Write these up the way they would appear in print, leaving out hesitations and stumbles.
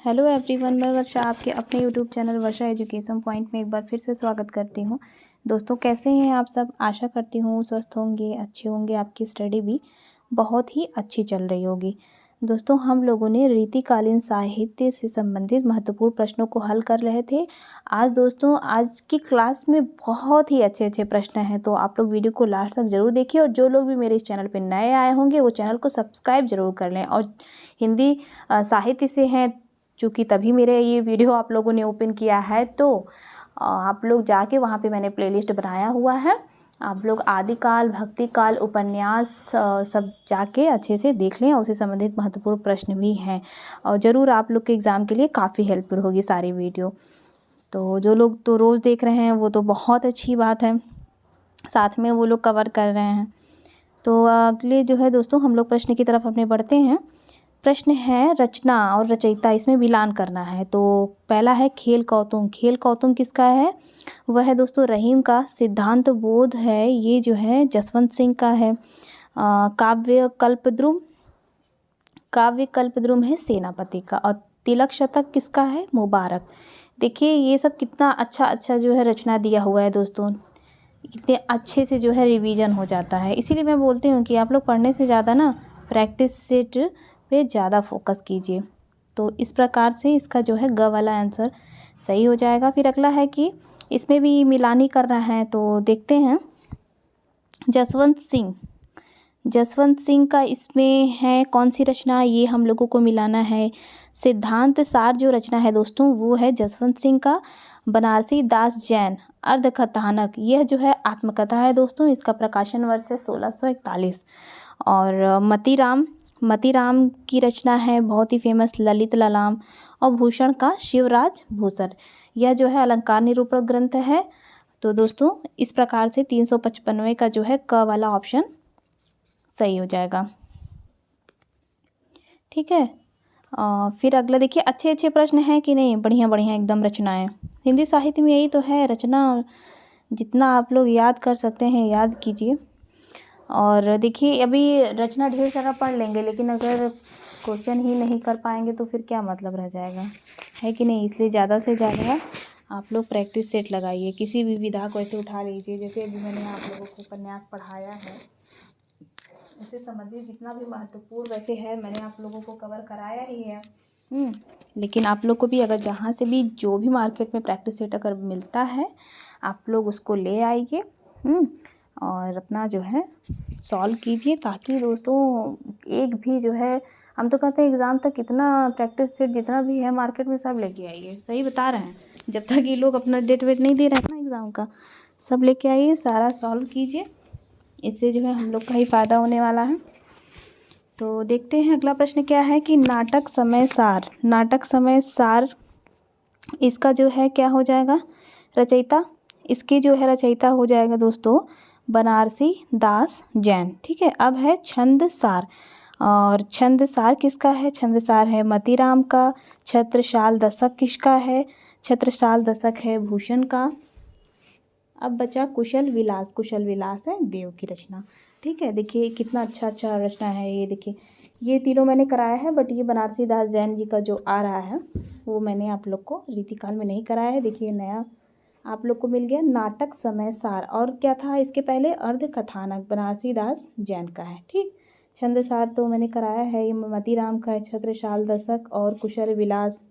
Hello everyone, मैं वर्षा आपके अपने यूट्यूब चैनल वर्षा एजुकेशन पॉइंट में एक बार फिर से स्वागत करती हूँ। दोस्तों, कैसे हैं आप सब? आशा करती हूँ स्वस्थ होंगे, अच्छे होंगे, आपकी स्टडी भी बहुत ही अच्छी चल रही होगी। दोस्तों, हम लोगों ने रीतिकालीन साहित्य से संबंधित महत्वपूर्ण प्रश्नों को हल कर रहे थे। आज की क्लास में बहुत ही अच्छे अच्छे प्रश्न हैं, तो आप लोग वीडियो को लास्ट तक ज़रूर देखिए। और जो लोग भी मेरे इस चैनल पर नए आए होंगे वो चैनल को सब्सक्राइब ज़रूर कर लें। और हिंदी साहित्य से हैं चूँकि तभी मेरे ये वीडियो आप लोगों ने ओपन किया है, तो आप लोग जाके वहाँ पे मैंने प्लेलिस्ट बनाया हुआ है। आप लोग आदिकाल, भक्तिकाल, उपन्यास सब जाके अच्छे से देख लें। उससे संबंधित महत्वपूर्ण प्रश्न भी हैं और ज़रूर आप लोग के एग्ज़ाम के लिए काफ़ी हेल्पफुल होगी सारी वीडियो। तो जो लोग तो रोज़ देख रहे हैं वो तो बहुत अच्छी बात है, साथ में वो लोग कवर कर रहे हैं। तो अगले जो है दोस्तों, हम लोग प्रश्न की तरफ अपने बढ़ते हैं। प्रश्न है रचना और रचयिता, इसमें मिलान करना है। तो पहला है खेल कौतुक। खेल कौतुक किसका है? वह है दोस्तों रहीम का। सिद्धांत बोध है, ये जो है जसवंत सिंह का है। काव्य कल्पद्रुम है सेनापति का। और तिलक शतक किसका है? मुबारक। देखिए ये सब कितना अच्छा जो है रचना दिया हुआ है दोस्तों, कितने अच्छे से जो है रिवीजन हो जाता है। इसीलिए मैं बोलती हूँ कि आप लोग पढ़ने से ज़्यादा ना प्रैक्टिस सेट पे ज़्यादा फोकस कीजिए। तो इस प्रकार से इसका जो है ग वाला आंसर सही हो जाएगा। फिर अगला है कि इसमें भी मिलानी करना है, तो देखते हैं। जसवंत सिंह का इसमें है कौन सी रचना, ये हम लोगों को मिलाना है। सिद्धांत सार जो रचना है दोस्तों वो है जसवंत सिंह का। बनारसी दास जैन अर्धकथानक, यह जो है आत्मकथा है दोस्तों। इसका प्रकाशन वर्ष है 1641। और मतीराम की रचना है बहुत ही फेमस ललित ललाम। और भूषण का शिवराज भूषण, यह जो है अलंकार निरूपण ग्रंथ है। तो दोस्तों इस प्रकार से 355वें का जो है क वाला ऑप्शन सही हो जाएगा। ठीक है। फिर अगला देखिए, अच्छे प्रश्न हैं कि नहीं? बढ़िया एकदम रचनाएं। हिंदी साहित्य में यही तो है, रचना जितना आप लोग याद कर सकते हैं याद कीजिए। और देखिए अभी रचना ढेर सारा पढ़ लेंगे, लेकिन अगर क्वेश्चन ही नहीं कर पाएंगे तो फिर क्या मतलब रह जाएगा, है कि नहीं? इसलिए ज़्यादा से ज़्यादा आप लोग प्रैक्टिस सेट लगाइए। किसी भी विधा को ऐसे उठा लीजिए, जैसे अभी मैंने आप लोगों को उपन्यास पढ़ाया है, उससे संबंधित जितना भी महत्वपूर्ण वैसे है मैंने आप लोगों को कवर कराया ही है। लेकिन आप लोग को भी अगर जहाँ से भी जो भी मार्केट में प्रैक्टिस सेट अगर मिलता है आप लोग उसको ले आइए और अपना जो है सॉल्व कीजिए, ताकि दोस्तों एक भी जो है, हम तो कहते हैं एग्ज़ाम तक कितना प्रैक्टिस सेट जितना भी है मार्केट में सब लेके आइए। सही बता रहे हैं, जब तक ये लोग अपना डेट वेट नहीं दे रहे हैं ना एग्ज़ाम का, सब लेके आइए, सारा सॉल्व कीजिए। इससे जो है हम लोग का ही फ़ायदा होने वाला है। तो देखते हैं अगला प्रश्न क्या है कि नाटक समय सार इसका जो है क्या हो जाएगा? रचयिता। इसकी जो है रचयिता हो जाएगा दोस्तों बनारसी दास जैन। ठीक है। अब है छंद सार, और छंद सार किसका है? छंद सार है मतीराम का। छत्रसाल दशक किसका है? छत्रसाल दशक है भूषण का। अब बचा कुशल विलास है देव की रचना। ठीक है। देखिए कितना अच्छा रचना है ये। देखिए ये तीनों मैंने कराया है, बट ये बनारसी दास जैन जी का जो आ रहा है वो मैंने आप लोग को रीतिकाल में नहीं कराया है। देखिए नया आप लोग को मिल गया नाटक समय सार। और क्या था इसके पहले? अर्ध कथानक बनारसी दास जैन का है। ठीक। छंद सार तो मैंने कराया है, ये मतीराम का है, छत्रसाल दशक और कुशल विलास।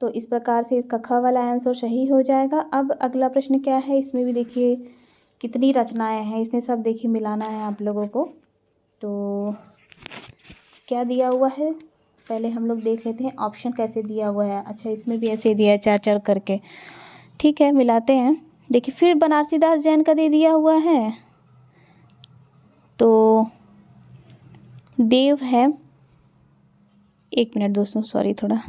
तो इस प्रकार से इसका ख वाला आंसर सही हो जाएगा। अब अगला प्रश्न क्या है, इसमें भी देखिए कितनी रचनाएं हैं, इसमें सब देखिए मिलाना है आप लोगों को। तो क्या दिया हुआ है पहले हम लोग देख लेते हैं, ऑप्शन कैसे दिया हुआ है। अच्छा, इसमें भी ऐसे दिया है 4 करके। ठीक है, मिलाते हैं। देखिए फिर बनारसी दास जैन का दे दिया हुआ है, तो देव है। एक मिनट दोस्तों, सॉरी थोड़ा।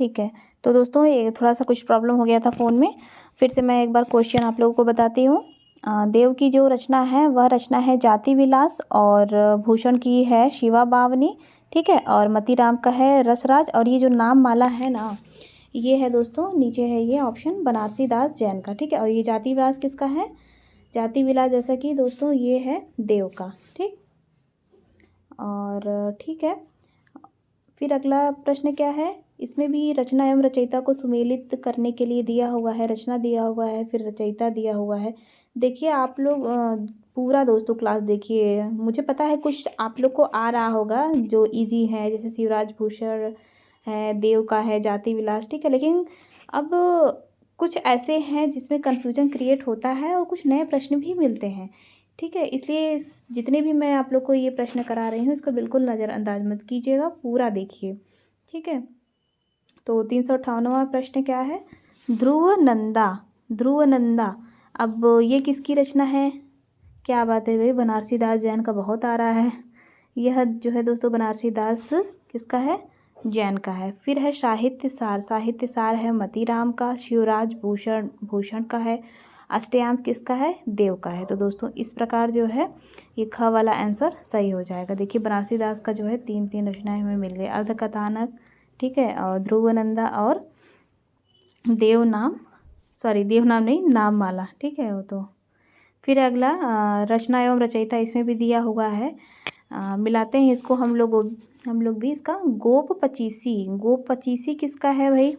ठीक है, तो दोस्तों ये थोड़ा सा कुछ प्रॉब्लम हो गया था फ़ोन में। फिर से मैं एक बार क्वेश्चन आप लोगों को बताती हूँ। देव की जो रचना है वह रचना है जाति विलास, और भूषण की है शिवा बावनी, ठीक है, और मतीराम का है रसराज, और ये जो नाम माला है ना, ये है दोस्तों नीचे है ये ऑप्शन बनारसी दास जैन का, ठीक है। और ये जाति विलास किसका है? जाति विलास जैसा कि दोस्तों ये है देव का, ठीक। और ठीक है, फिर अगला प्रश्न क्या है, इसमें भी रचना एवं रचयिता को सुमेलित करने के लिए दिया हुआ है, रचना दिया हुआ है, फिर रचयिता दिया हुआ है। देखिए आप लोग पूरा दोस्तों क्लास देखिए, मुझे पता है कुछ आप लोग को आ रहा होगा जो इजी है, जैसे शिवराज भूषण है, देव का है, जाति विलास, ठीक है, लेकिन अब कुछ ऐसे हैं जिसमें कन्फ्यूजन क्रिएट होता है और कुछ नए प्रश्न भी मिलते हैं, ठीक है। इसलिए जितने भी मैं आप लोग को ये प्रश्न करा रही हूँ इसको बिल्कुल नज़रअंदाज मत कीजिएगा, पूरा देखिए, ठीक है। तो 358वां प्रश्न क्या है, ध्रुव नंदा, ध्रुव नंदा, अब ये किसकी रचना है? क्या बात है भाई, बनारसी दास जैन का बहुत आ रहा है। यह जो है दोस्तों बनारसी दास किसका है? जैन का है। फिर है साहित्य सार, साहित्य सार है मतीराम का, शिवराज भूषण का है, अष्टयाम किसका है? देव का है। तो दोस्तों इस प्रकार जो है ये ख वाला आंसर सही हो जाएगा। देखिए बनारसी दास का जो है 3 रचनाएं हमें मिल गई, अर्धकथानक, ठीक है, और ध्रुवनंदा और देव नाम नहीं, नाम माला, ठीक है वो तो। फिर अगला रचना एवं रचयिता, इसमें भी दिया हुआ है, मिलाते हैं इसको हम लोग भी इसका। गोप पचीसी किसका है भाई?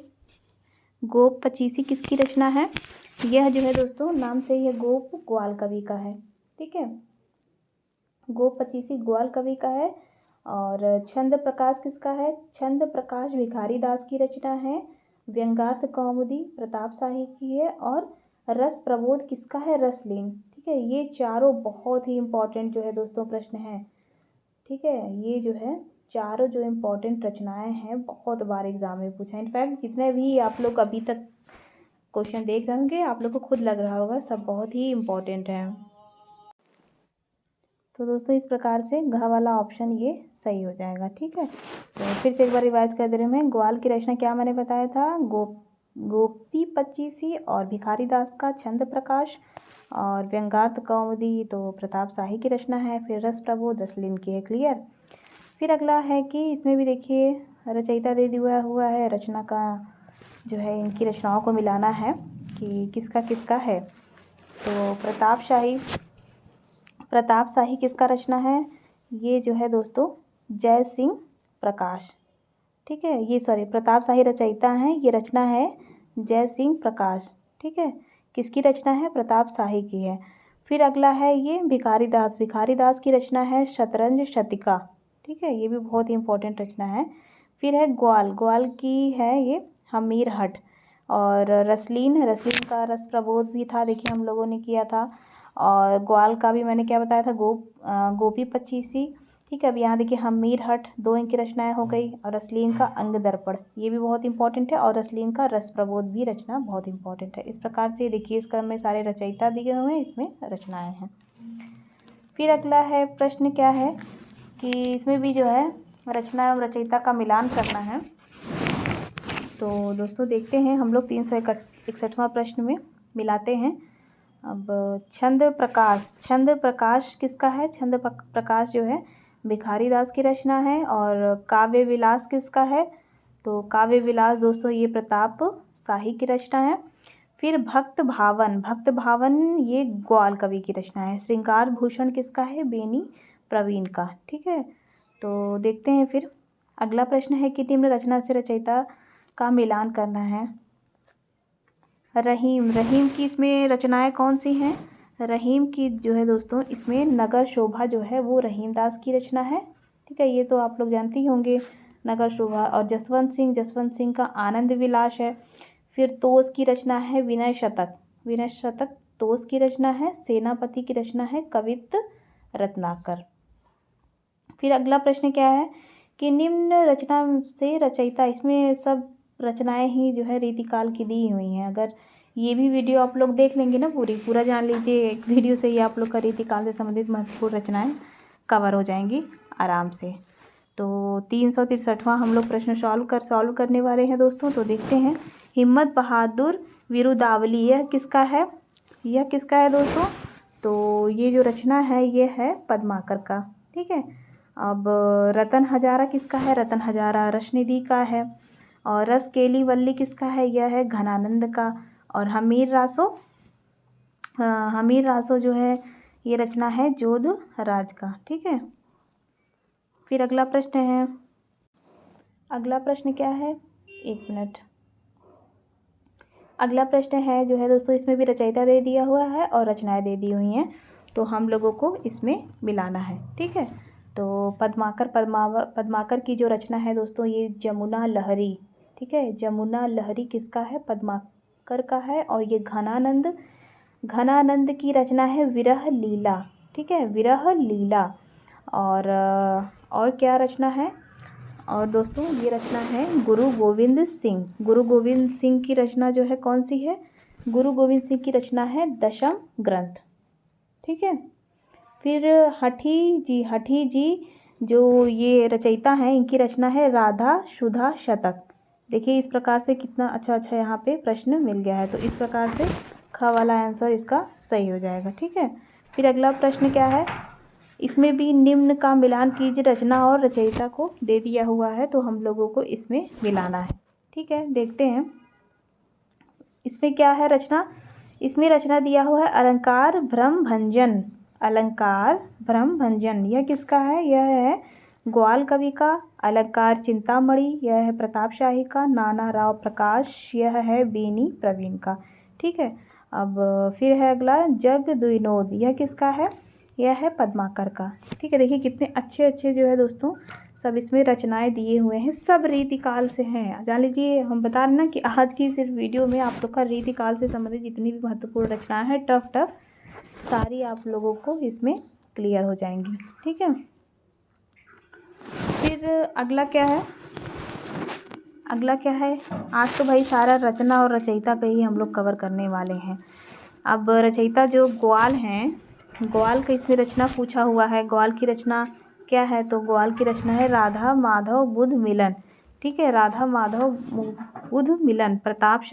गोप पचीसी किसकी रचना है? यह जो है दोस्तों नाम से यह गोप ग्वाल कवि का है, ठीक है, गोप पचीसी ग्वाल कवि का है। और छंद प्रकाश किसका है? छंद प्रकाश भिखारी दास की रचना है। व्यंगार्थ कौमुदी प्रताप शाही की है। और रस प्रबोध किसका है? रसलीन, ठीक है। ये चारों बहुत ही इम्पोर्टेंट जो है दोस्तों प्रश्न है, ठीक है। ये जो है चारों जो इम्पोर्टेंट रचनाएं हैं, बहुत बार एग्जाम में पूछा है। इनफैक्ट जितने भी आप लोग अभी तक क्वेश्चन देख रहे होंगे आप लोग को खुद लग रहा होगा सब बहुत ही इम्पोर्टेंट है। तो दोस्तों इस प्रकार से घ वाला ऑप्शन ये सही हो जाएगा, ठीक है। तो फिर से एक बार रिवाइज कर दे रही हूँ मैं। ग्वाल की रचना क्या मैंने बताया था? गोपी पचीसी, और भिखारी दास का छंद प्रकाश, और व्यंगार्थ कौमुदी तो प्रताप शाही की रचना है। फिर रस प्रबोध रसलीन की है, क्लियर। फिर अगला है कि इसमें भी देखिए रचयिता दे दिया हुआ है, रचना का जो है इनकी रचनाओं को मिलाना है कि किसका किसका है। तो प्रताप शाही किसका रचना है? ये जो है दोस्तों जय सिंह प्रकाश, ठीक है। ये प्रताप शाही रचयिता हैं, ये रचना है जय सिंह प्रकाश, ठीक है। किसकी रचना है? प्रताप शाही की है। फिर अगला है ये भिखारी दास की रचना है शतरंज शतिका, ठीक है, ये भी बहुत ही इंपॉर्टेंट रचना है। फिर है ग्वाल की है ये हमीर हट। और रसलीन का रस प्रबोध भी था, देखिए हम लोगों ने किया था। और ग्वाल का भी मैंने क्या बताया था? गोपी पचीसी, ठीक है। अब यहाँ देखिए हमीर हट, 2 इनकी रचनाएं हो गई। और रसलीन का अंग दर्पण, ये भी बहुत इंपॉर्टेंट है। और रसलीन का रस प्रबोध भी रचना बहुत इंपॉर्टेंट है। इस प्रकार से देखिए इस क्रम में सारे रचयिता दिए हुए हैं, इसमें रचनाएं हैं। फिर अगला है प्रश्न क्या है कि इसमें भी जो है रचना एवं रचयिता का मिलान करना है। तो दोस्तों देखते हैं हम लोग 361वां प्रश्न में मिलाते हैं। अब छंद प्रकाश किसका है? छंद प्रकाश जो है भिखारी दास की रचना है। और काव्य विलास किसका है? तो काव्य विलास दोस्तों ये प्रताप शाही की रचना है। फिर भक्त भावन ये ग्वाल कवि की रचना है। श्रृंगार भूषण किसका है? बेनी प्रवीण का, ठीक है। तो देखते हैं फिर अगला प्रश्न है कि निम्न रचना से रचयिता का मिलान करना है। रहीम की इसमें रचनाएं कौन सी हैं? रहीम की जो है दोस्तों इसमें नगर शोभा जो है वो रहीम दास की रचना है, ठीक है, ये तो आप लोग जानते ही होंगे नगर शोभा। और जसवंत सिंह का आनंद विलास है। फिर तोस की रचना है विनय शतक तोस की रचना है। सेनापति की रचना है कवित्त रत्नाकर। फिर अगला प्रश्न क्या है कि निम्न रचना से रचयिता, इसमें सब रचनाएं ही जो है रीतिकाल की दी हुई हैं। अगर ये भी वीडियो आप लोग देख लेंगे ना पूरा जान लीजिए, एक वीडियो से ही आप लोग का रीतिकाल से संबंधित महत्वपूर्ण रचनाएं कवर हो जाएंगी आराम से। तो 363वां हम लोग प्रश्न सॉल्व करने वाले हैं दोस्तों। तो देखते हैं, हिम्मत बहादुर विरुदावली यह किसका है? यह किसका है दोस्तों? तो ये जो रचना है ये है पद्माकर का। ठीक है। अब रतन हजारा किसका है? रतन हजारा रसनिधि का है। और रस केली वल्ली किसका है? यह है घनानंद का। और हमीर रासो जो है ये रचना है जोध राज का। ठीक है। फिर अगला प्रश्न है, अगला प्रश्न क्या है, एक मिनट। अगला प्रश्न है जो है दोस्तों, इसमें भी रचयिता दे दिया हुआ है और रचनाएं दे दी हुई हैं, तो हम लोगों को इसमें मिलाना है। ठीक है। तो पद्माकर की जो रचना है दोस्तों ये जमुना लहरी। ठीक है। जमुना लहरी किसका है? पद्माकर का है। और ये घनानंद की रचना है विरह लीला। ठीक है, विरह लीला। और क्या रचना है? और दोस्तों ये रचना है गुरु गोविंद सिंह। गुरु गोविंद सिंह की रचना जो है कौन सी है? गुरु गोविंद सिंह की रचना है दशम ग्रंथ। ठीक है। फिर हठी जी जो ये रचयिता हैं इनकी रचना है राधा सुधा शतक। देखिए इस प्रकार से कितना अच्छा यहाँ पे प्रश्न मिल गया है। तो इस प्रकार से ख वाला आंसर इसका सही हो जाएगा। ठीक है। फिर अगला प्रश्न क्या है, इसमें भी निम्न का मिलान कीजिए, रचना और रचयिता को दे दिया हुआ है, तो हम लोगों को इसमें मिलाना है। ठीक है, देखते हैं इसमें क्या है रचना। इसमें रचना दिया हुआ है अलंकार भ्रम भंजन। अलंकार भ्रम भंजन यह किसका है? यह है ग्वाल कवि का। अलंकार चिंतामणि यह है प्रताप शाही का। नाना राव प्रकाश यह है बेनी प्रवीण का। ठीक है। अब फिर है अगला जग द्विनोद यह किसका है? यह है पद्माकर का। ठीक है। देखिए कितने अच्छे जो है दोस्तों सब इसमें रचनाएं दिए हुए हैं, सब रीतिकाल से हैं। जान लीजिए हम बता रहे ना कि आज की सिर्फ वीडियो में आप लोग का रीतिकाल से संबंधित जितनी भी महत्वपूर्ण रचनाएं हैं टफ सारी आप लोगों को इसमें क्लियर हो जाएंगी। ठीक है। फिर अगला क्या है, अगला क्या है, आज तो भाई सारा रचना और रचयिता पे ही हम लोग कवर करने वाले हैं। अब रचयिता जो ग्वाल हैं, ग्वाल का इसमें रचना पूछा हुआ है। ग्वाल की रचना क्या है? तो ग्वाल की रचना है राधा माधव बुध मिलन। ठीक है, राधा माधव बुध मिलन। प्रताप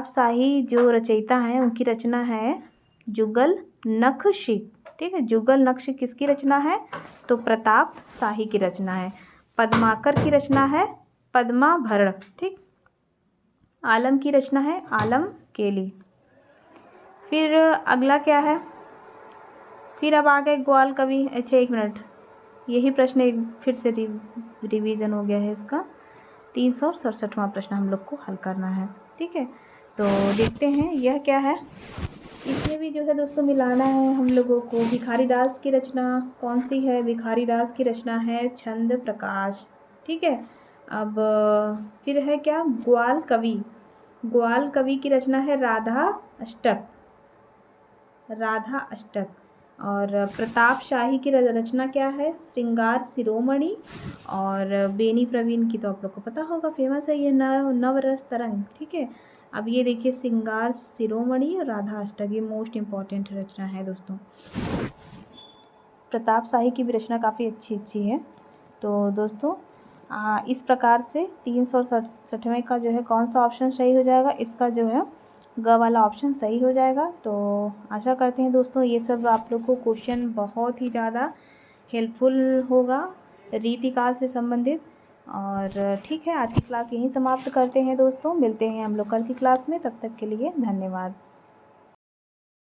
शाही जो रचयिता हैं उनकी रचना है जुगल नक्श। ठीक है, जुगल नक्श किसकी रचना है? तो प्रताप शाही की रचना है। पद्माकर की रचना है पद्माभरण। ठीक, आलम की रचना है आलम केली। फिर अगला क्या है, फिर अब आ गए ग्वाल कवि। अच्छा एक मिनट, यही प्रश्न एक फिर से रिवीजन हो गया है इसका। 367वां प्रश्न हम लोग को हल करना है। ठीक है, तो देखते हैं यह क्या है। इसमें भी जो है दोस्तों मिलाना है हम लोगों को। भिखारी दास की रचना कौन सी है? भिखारी दास की रचना है छंद प्रकाश। ठीक है। अब फिर है क्या, ग्वाल कवि। ग्वाल कवि की रचना है राधा अष्टक। और प्रताप शाही की रचना क्या है? श्रृंगार शिरोमणि। और बेनी प्रवीण की तो आप लोग को पता होगा, फेमस है ये नवरस तरंग। ठीक है। अब ये देखिए श्रृंगार शिरोमणि और राधा अष्टक, ये मोस्ट इम्पॉर्टेंट रचना है दोस्तों। प्रताप शाही की भी रचना काफ़ी अच्छी है। तो दोस्तों इस प्रकार से 367वें का जो है कौन सा ऑप्शन सही हो जाएगा? इसका जो है ग वाला ऑप्शन सही हो जाएगा। तो आशा करते हैं दोस्तों ये सब आप लोग को क्वेश्चन बहुत ही ज़्यादा हेल्पफुल होगा रीतिकाल से संबंधित। और ठीक है, आज की क्लास यहीं समाप्त करते हैं दोस्तों। मिलते हैं हम लोग कल की क्लास में, तब तक के लिए धन्यवाद।